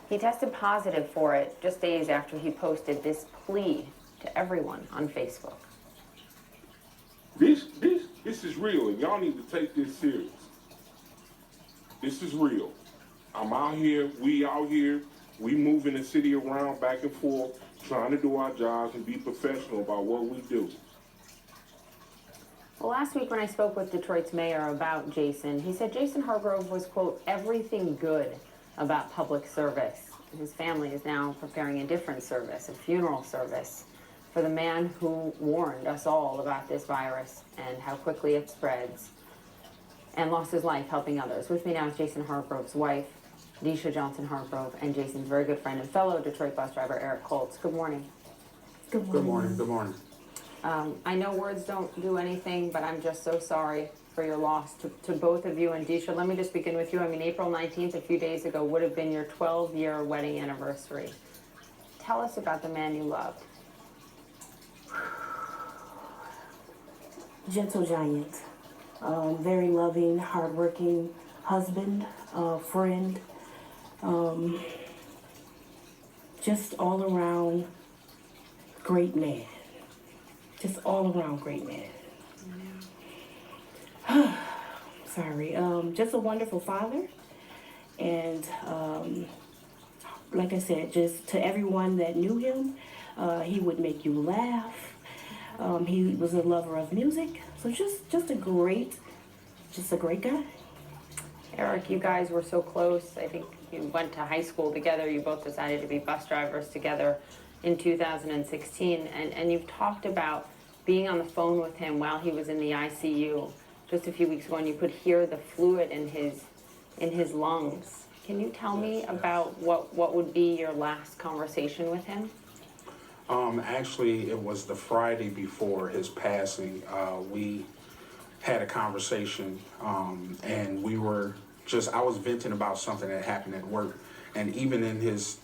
He tested positive for it just days after he posted this plea to everyone on Facebook. This is real, and y'all need to take this serious. This is real. I'm out here, we moving the city around back and forth, trying to do our jobs and be professional about what we do. Well, last week when I spoke with Detroit's mayor about Jason, he said Jason Hargrove was, quote, everything good about public service. His family is now preparing a different service, a funeral service, for the man who warned us all about this virus and how quickly it spreads, and lost his life helping others. With me now is Jason Hargrove's wife, Deisha Johnson Hargrove, and Jason's very good friend and fellow Detroit bus driver, Eric Colts. Good morning. Good morning. Good morning. Good morning. I know words don't do anything, but I'm just so sorry for your loss to both of you. And Deisha, let me just begin with you. I mean, April 19th, a few days ago, would have been your 12-year wedding anniversary. Tell us about the man you loved. Gentle giant, very loving, hardworking husband, friend, just all around great man. Just all around great man. Sorry. Just a wonderful father. And like I said, just to everyone that knew him, he would make you laugh. He was a lover of music. So just a great guy. Eric, you guys were so close. I think you went to high school together. You both decided to be bus drivers together in 2016, and you've talked about being on the phone with him while he was in the ICU just a few weeks ago, and you could hear the fluid in his lungs. Can you tell me about what would be your last conversation with him? Actually, it was the Friday before his passing. We had a conversation, and we were I was venting about something that happened at work, and even in his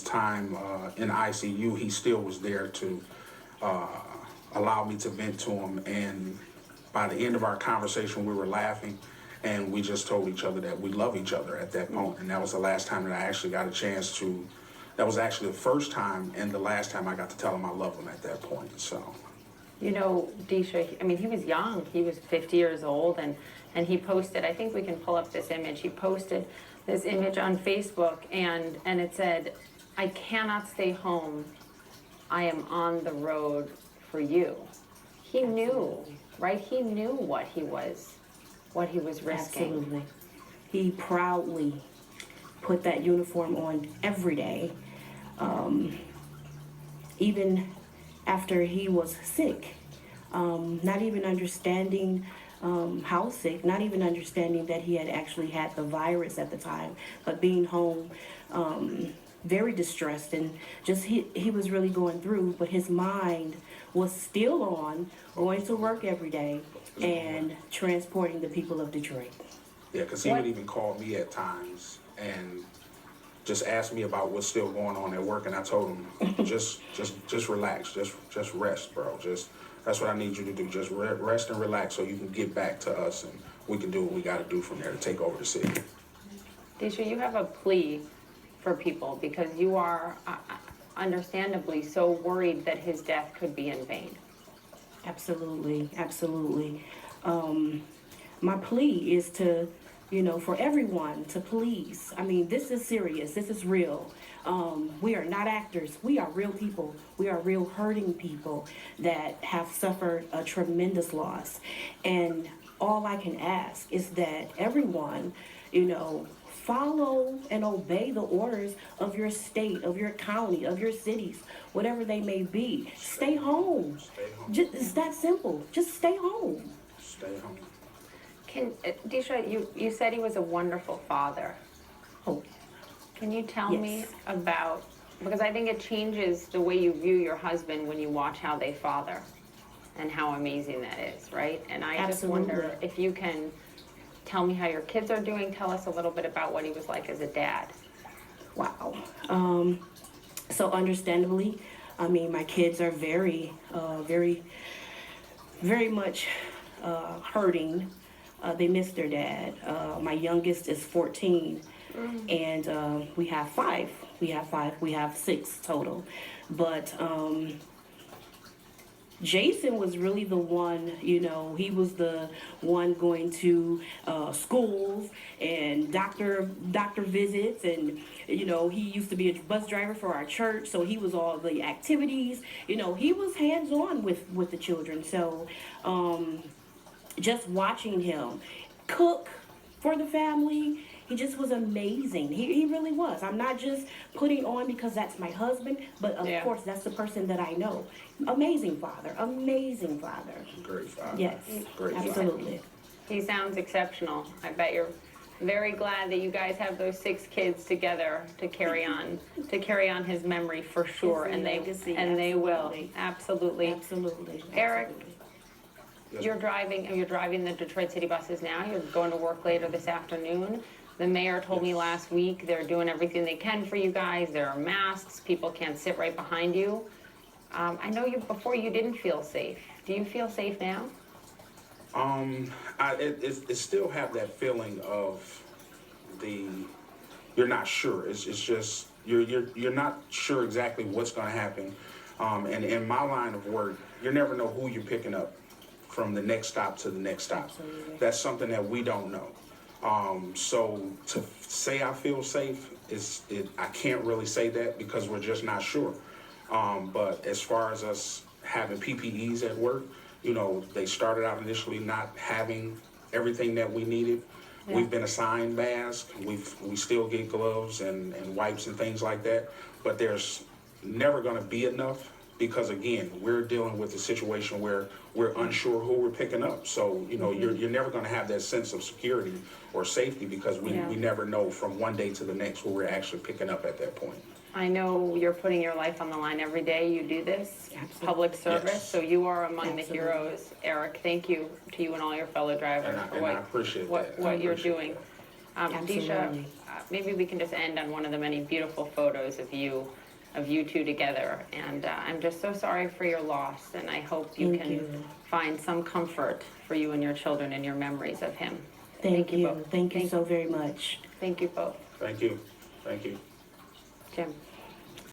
time in ICU, he still was there to allow me to vent to him. And by the end of our conversation, we were laughing, and we just told each other that we love each other at that moment. And that was the last time that I actually got a chance to. That was actually the first time and the last time I got to tell him I love him at that point. So, you know, Deisha, I mean, he was young. He was 50 years old, and he posted. I think we can pull up this image. He posted this image on Facebook, and it said, "I cannot stay home. I am on the road for you." He knew, right? He knew what he was risking. Absolutely. He proudly put that uniform on every day. Even after he was sick, not even understanding how sick, not even understanding that he had actually had the virus at the time, but being home, very distressed, and just he was really going through, but his mind was still on going to work every day and transporting the people of Detroit. yeah, because he would even call me at times and just ask me about what's still going on at work, and I told him, just relax, just rest, bro. That's what I need you to do. Just rest and relax so you can get back to us, and we can do what we got to do from there to take over the city. Deisha, you have a plea for people because you are understandably so worried that his death could be in vain. Absolutely, absolutely. My plea is to, for everyone to please. I mean, this is serious. This is real. We are not actors. We are real people. We are real hurting people that have suffered a tremendous loss. And all I can ask is that everyone, follow and obey the orders of your state, of your county, of your cities, whatever they may be. Stay home. Stay home. It's that simple. Just stay home. Stay home. Deisha, you said he was a wonderful father. Oh, Can you tell Yes. me about, because I think it changes the way you view your husband when you watch how they father and how amazing that is, right? And I just wonder Absolutely. if you can tell me how your kids are doing. Tell us a little bit about what he was like as a dad. wow. So understandably, I mean, my kids are very, very much hurting. They miss their dad. My youngest is 14. and we have five. We have six total, but Jason was really the one, you know, he was the one going to schools and doctor visits, and you know, he used to be a bus driver for our church, so he was all the activities, you know, he was hands-on with the children. So just watching him cook for the family, he just was amazing. He really was. I'm not just putting on because that's my husband, but of course that's the person that I know. Amazing father, amazing father. Great father. Yes, Great absolutely. He sounds exceptional. I bet you're very glad that you guys have those 6 kids together to carry on his memory for sure. His And legacy, they will. absolutely. Absolutely. Absolutely. Eric, Yes. you're driving the Detroit City buses now. You're going to work later this afternoon. The mayor told me last week they're doing everything they can for you guys. There are masks. People can't sit right behind you. I know before you didn't feel safe. Do you feel safe now? It still have that feeling of you're not sure. It's just you're not sure exactly what's going to happen. And in my line of work, you never know who you're picking up from the next stop to the next stop. Absolutely. That's something that we don't know. So to say I feel safe I can't really say that because we're just not sure. But as far as us having PPEs at work, you know, they started out initially not having everything that we needed. Yeah. We've been assigned masks. We still get gloves and wipes and things like that. But there's never going to be enough because, again, we're dealing with a situation where we're unsure who we're picking up. So, you know, you're never going to have that sense of security or safety because we never know from one day to the next who we're actually picking up at that point. I know you're putting your life on the line every day. You do this public service, Yes. so you are among the Absolutely. heroes. Eric, thank you to you and all your fellow drivers for And I appreciate that. what I you're appreciate doing. that. Disha, Absolutely. maybe we can just end on one of the many beautiful photos of you two together. And I'm just so sorry for your loss, and I hope you Thank can you. find some comfort for you and your children in your memories of him. Thank you. both. Thank you so very much. Thank you both. Thank you. Thank you. Jim.